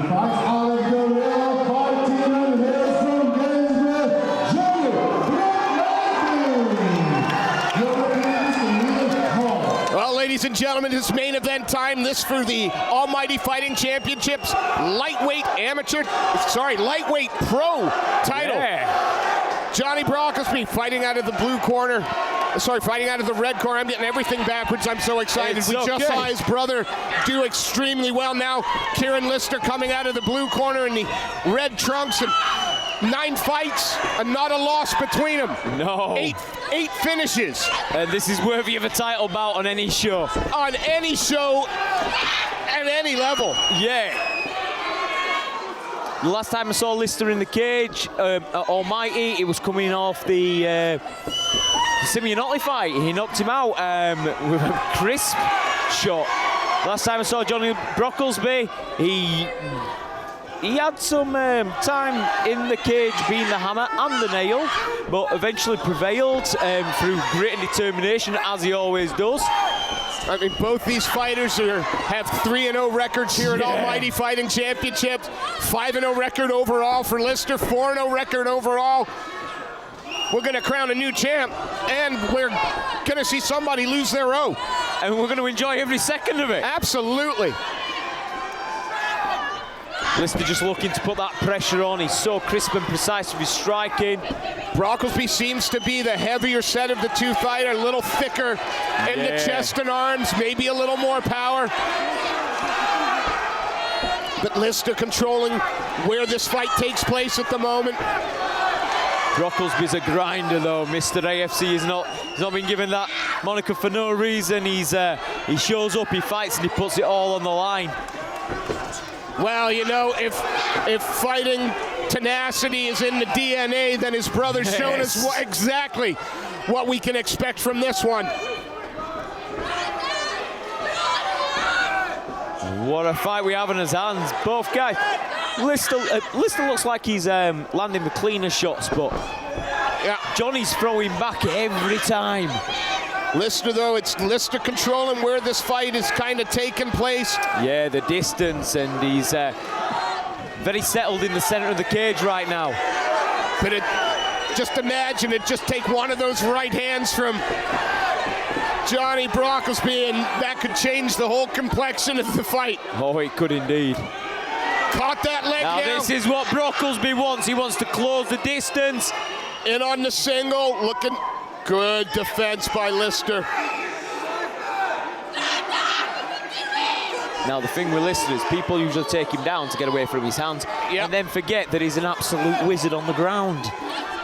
fights out of Gorilla Fighting and hails from Gainesville, Jonny, Brocklesby. Well, ladies and gentlemen, it's main event time. This for the Almighty Fighting Championships lightweight pro title. Yeah. Jonny Brocklesby fighting out of the blue corner. Fighting out of the red corner. I'm getting everything backwards. I'm so excited. It's we just saw his brother do extremely well. Now, Kieran Lister coming out of the blue corner in the red trunks, and 9 fights and not a loss between them. No. Eight finishes. And this is worthy of a title bout on any show. On any show, at any level. Yeah. The last time I saw Lister in the cage, Almighty, it was coming off the Simeonotti fight. He knocked him out with a crisp shot. Last time I saw Jonny Brocklesby, he had some time in the cage being the hammer and the nail, but eventually prevailed through grit and determination, as he always does. I mean, both these fighters have 3-0 records here at Almighty Fighting Championships. 5-0 record overall for Lister, 4-0 record overall. We're going to crown a new champ, and we're going to see somebody lose their O. And we're going to enjoy every second of it. Absolutely. Lister just looking to put that pressure on. He's so crisp and precise with his striking. Brocklesby seems to be the heavier set of the two fighters, a little thicker in the chest and arms, maybe a little more power. But Lister controlling where this fight takes place at the moment. Brocklesby's a grinder, though. Mr. AFC he's not been given that moniker for no reason. He shows up, he fights, and he puts it all on the line. Well, you know, if fighting tenacity is in the DNA, then his brother's shown us exactly what we can expect from this one. What a fight we have in his hands. Both guys. Lister looks like he's landing the cleaner shots, but Jonny's throwing back every time. Lister, though, it's Lister controlling where this fight is kind of taking place. Yeah, the distance, and he's very settled in the center of the cage right now. But just imagine it just take one of those right hands from Jonny Brocklesby, and that could change the whole complexion of the fight. Oh, it could indeed. Caught that leg now down. This is what Brocklesby wants. He wants to close the distance. In on the single, looking good defense by Lister. Now the thing with Lister is people usually take him down to get away from his hands and then forget that he's an absolute wizard on the ground.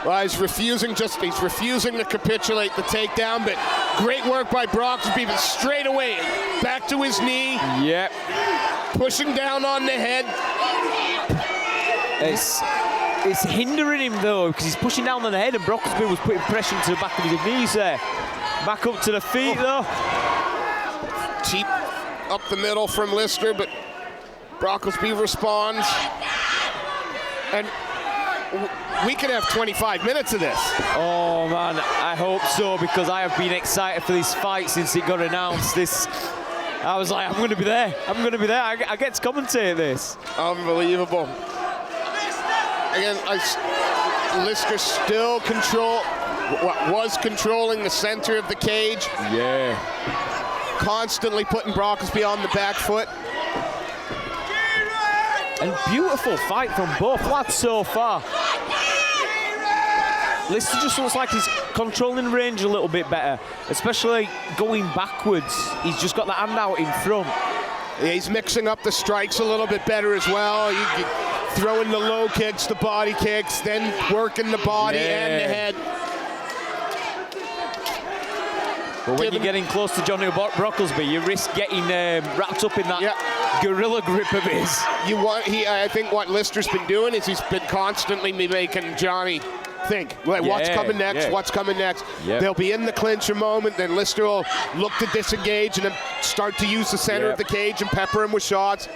Well, he's refusing to capitulate the takedown, but great work by Brocklesby, but straight away back to his knee. Yep. Pushing down on the head. It's hindering him, though, because he's pushing down on the head, and Brocklesby was putting pressure to the back of his knees there. Back up to the feet, though. Cheap up the middle from Lister, but Brocklesby responds. And we could have 25 minutes of this. Oh, man, I hope so, because I have been excited for this fight since it got announced. I was like, I'm going to be there. I'm going to be there. I get to commentate this. Unbelievable. Again, Lister still was controlling the center of the cage. Yeah. Constantly putting Brocklesby on the back foot. And beautiful fight from both lads so far. Lister just looks like he's controlling range a little bit better, especially going backwards. He's just got the hand out in front. Yeah, he's mixing up the strikes a little bit better as well. Throwing the low kicks, the body kicks, then working the body and the head. But when you're getting close to Jonny Brocklesby, you risk getting wrapped up in that gorilla grip of his. I think what Lister's been doing is he's been constantly making Jonny think, what's coming next, what's coming next. Yep. They'll be in the clinch a moment, then Lister will look to disengage and then start to use the center of the cage and pepper him with shots.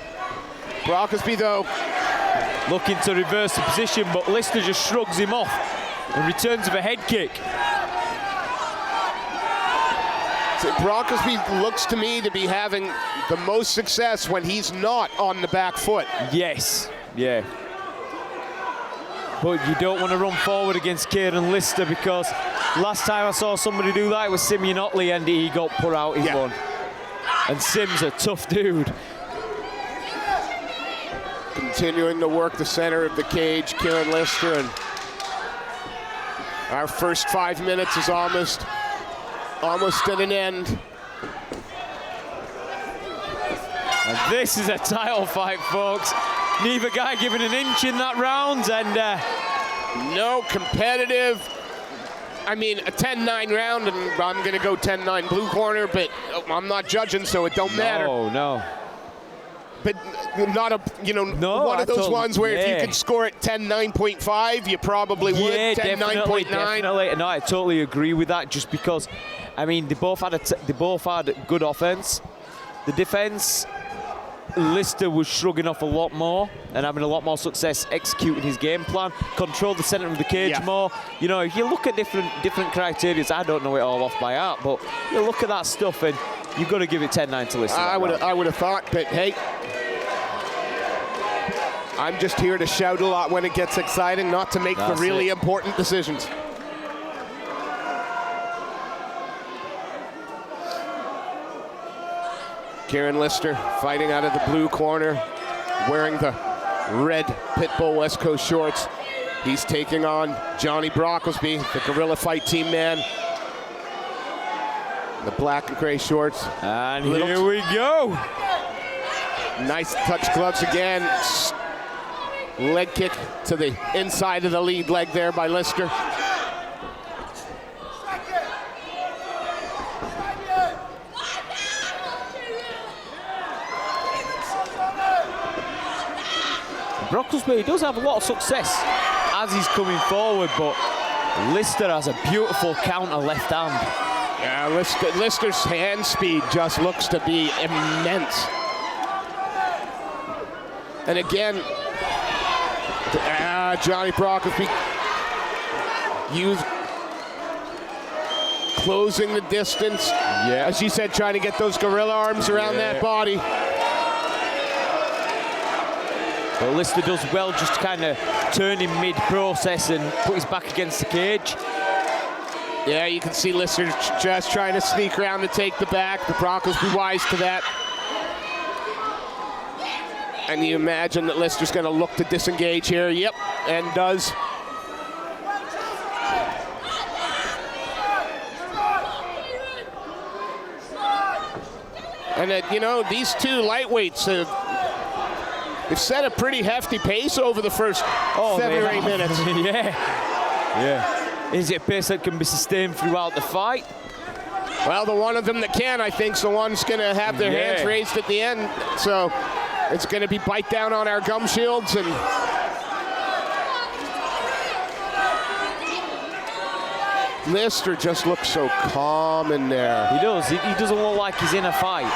Brocklesby, though, looking to reverse the position, but Lister just shrugs him off and returns with a head kick. Brocklesby looks to me to be having the most success when he's not on the back foot. Yes, yeah. But you don't want to run forward against Kieran Lister, because last time I saw somebody do that, it was Simeon Otley, and he got put out in one. And Sim's a tough dude. Continuing to work the center of the cage, Kieran Lister, and our first 5 minutes is almost at an end. And this is a title fight, folks. Neither guy giving an inch in that round, and no competitive. I mean, a 10-9 round, and I'm going to go 10-9 blue corner, but I'm not judging, so it don't matter. No. But not one of those ones where if you could score it 10-9.5, you probably would. 10-9.9. Definitely. No, I totally agree with that. Just because, I mean, they both had good offense. The defense, Lister was shrugging off a lot more and having a lot more success executing his game plan. Controlled the center of the cage more. You know, if you look at different criteria, I don't know it all off by heart, but you look at that stuff and you've got to give it 10-9 to Lister. I would have thought, but hey, I'm just here to shout a lot when it gets exciting, not to make the really important decisions. Kieran Lister fighting out of the blue corner, wearing the red Pitbull West Coast shorts. He's taking on Jonny Brocklesby, the Guerrilla Fight Team man. The black and gray shorts. And here we go. Nice touch gloves again. Leg kick to the inside of the lead leg there by Lister. Brocklesby does have a lot of success as he's coming forward, but Lister has a beautiful counter left hand. Yeah, Lister's hand speed just looks to be immense. And again, Jonny Brocklesby closing the distance. Yeah. As you said, trying to get those gorilla arms around that body. But Lister does well just to kind of turn him mid-process and put his back against the cage. Yeah, you can see Lister just trying to sneak around to take the back. The Brocklesby wise to that. And you imagine that Lister's going to look to disengage here. Yep, and does. And these two lightweights they've set a pretty hefty pace over the first 7 or 8 minutes. Yeah. Is it a pace that can be sustained throughout the fight? Well, the one of them that can, I think, is the one's going to have their hands raised at the end. So it's going to be bite down on our gum shields. And Lister just looks so calm in there. He does. He doesn't look like he's in a fight.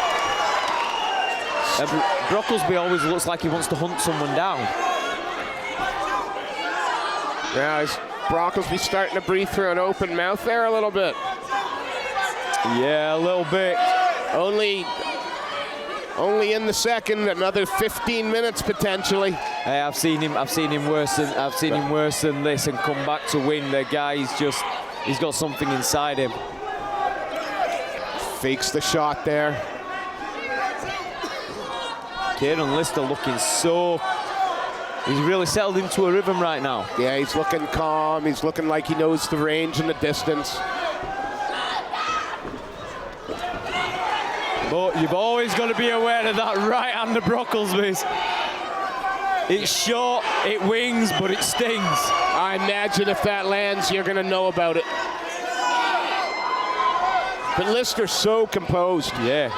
Brocklesby always looks like he wants to hunt someone down. Yeah, is Brocklesby starting to breathe through an open mouth there a little bit? Yeah, a little bit. Only in the second, another 15 minutes potentially. Hey, I've seen him worse than this and come back to win. The guy he's got something inside him. Fakes the shot there. Kieran Lister looking he's really settled into a rhythm right now. Yeah, he's looking calm. He's looking like he knows the range and the distance. But you've always got to be aware of that right hand of Brocklesby's. It's short, it wings, but it stings. I imagine if that lands, you're going to know about it. But Lister's so composed. Yeah.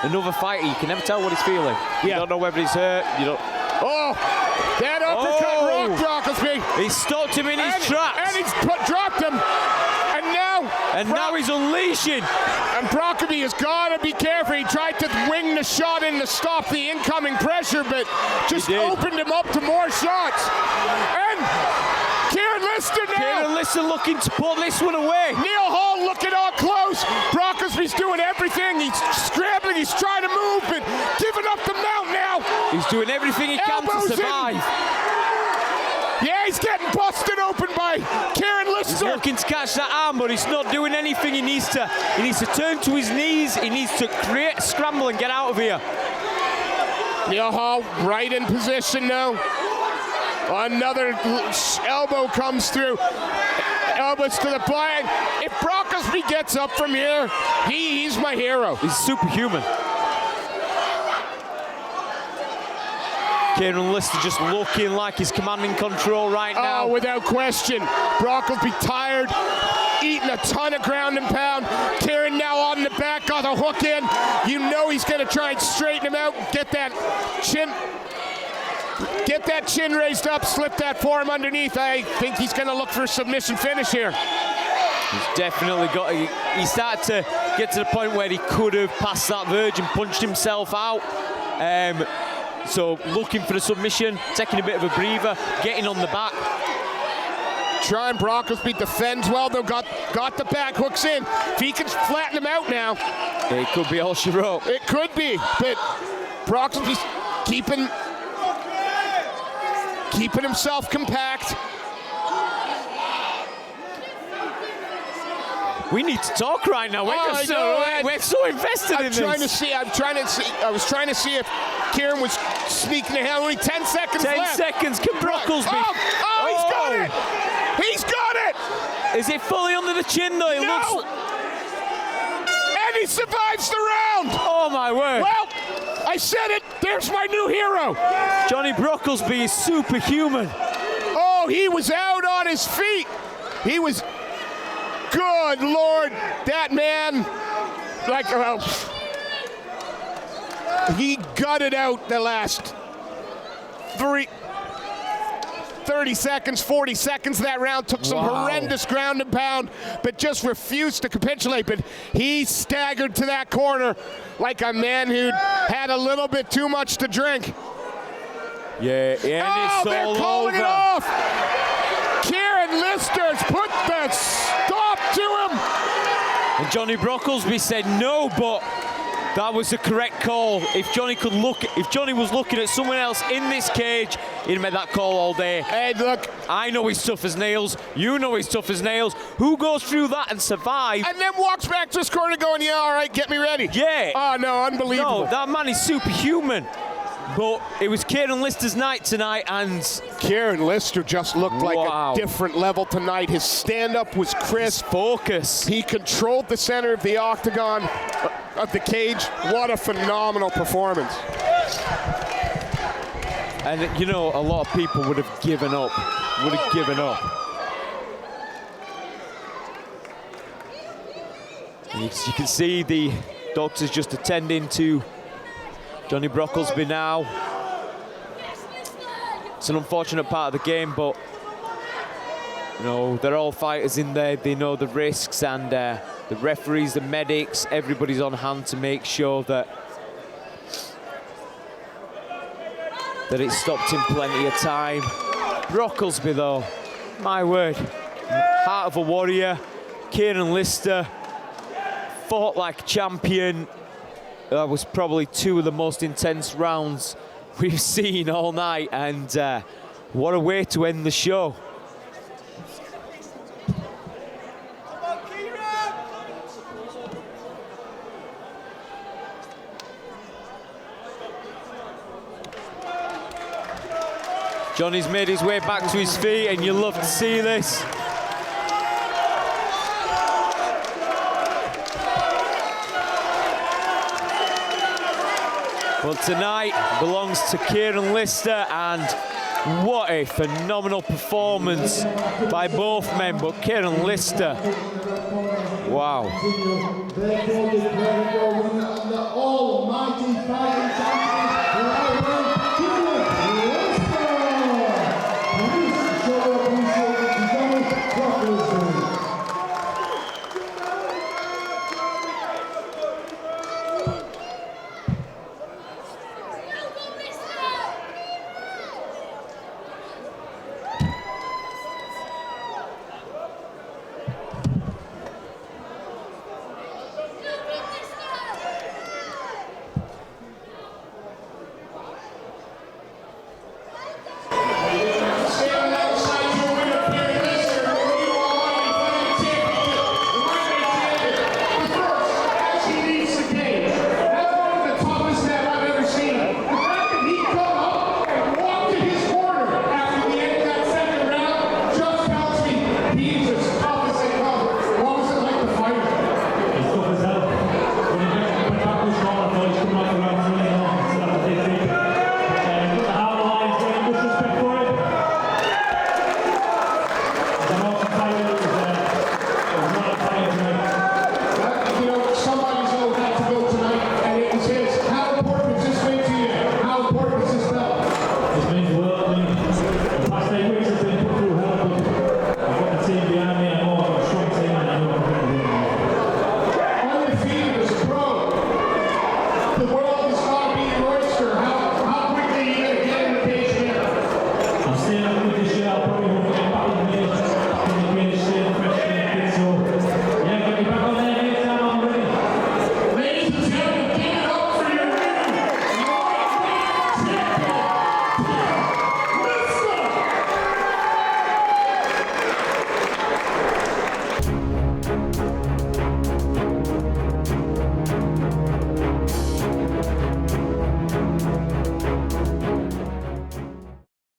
Another fighter, you can never tell what he's feeling. You don't know whether he's hurt. You don't. Oh, that uppercut rocked Brocklesby. He stopped him in his tracks. And he's dropped him. And now he's unleashing. And Brocklesby has got to be careful. He tried to wing the shot in to stop the incoming pressure, but just opened him up to more shots. And Kieran Lister now. Kieran Lister looking to put this one away. Neil Hall looking all close. Brocklesby's doing everything. He's scrambling. He's trying to move, but giving up the mount now. He's doing everything he can Elbows to survive. Yeah, he's getting busted open by Kieran He's Lister. looking to catch that arm, but he's not doing anything. He needs to turn to his knees. He needs to create a scramble and get out of here. Neil Hall right in position now. Another elbow comes through. Elbows to the blind. If Brocklesby gets up from here, he's my hero. He's superhuman. Kieran Lister just looking like he's commanding control right now. Oh, without question. Brocklesby tired, eating a ton of ground and pound. Kieran now on the back, got a hook in. You know he's going to try and straighten him out, get that chin raised up, slip that forearm underneath. I think he's going to look for a submission finish here. He's definitely got. He started to get to the point where he could have passed that verge and punched himself out. So looking for the submission, taking a bit of a breather, getting on the back. Trying Brocklesby defends well, though, got the back hooks in. If he can flatten him out now. It could be all she wrote. It could be, but Brocklesby's keeping himself compact. We need to talk right now. We're so invested in this. I was trying to see if Kieran was sneaking ahead. Only 10 seconds left. 10 seconds. Can Brocklesby? Oh, he's got it! He's got it! Is it fully under the chin though? No! And he survives the round! Oh my word! Well, I said it. There's my new hero. Jonny Brocklesby is superhuman. Oh, he was out on his feet. He was. Good Lord, that man, he gutted out the last 30 seconds, 40 seconds of that round, took some horrendous ground and pound, but just refused to capitulate. But he staggered to that corner like a man who'd had a little bit too much to drink. Yeah, and it's they're all calling over. it off. Kieran Lister's put the stop to him. And Jonny Brocklesby said no, but that was the correct call. If Jonny was looking at someone else in this cage, he'd made that call all day. Hey, look. I know he's tough as nails. You know he's tough as nails. Who goes through that and survives? And then walks back to his corner going, yeah, all right, get me ready. Yeah. Oh, no, unbelievable. No, that man is superhuman. But it was Kieran Lister's night tonight, and Kieran Lister just looked like a different level tonight. His stand-up was crisp. Focus. He controlled the center of the octagon, of the cage. What a phenomenal performance. And, you know, a lot of people would have given up. And you can see the doctors just attending to Jonny Brocklesby now. It's an unfortunate part of the game, but you know, they're all fighters in there. They know the risks, and the referees, the medics, everybody's on hand to make sure that it stopped in plenty of time. Brocklesby, though, my word, heart of a warrior. Kieran Lister fought like a champion. That was probably two of the most intense rounds we've seen all night, and what a way to end the show. Jonny's made his way back to his feet, and you love to see this. Well, tonight belongs to Kieran Lister, and what a phenomenal performance by both men, but Kieran Lister, wow. The almighty fighting champion.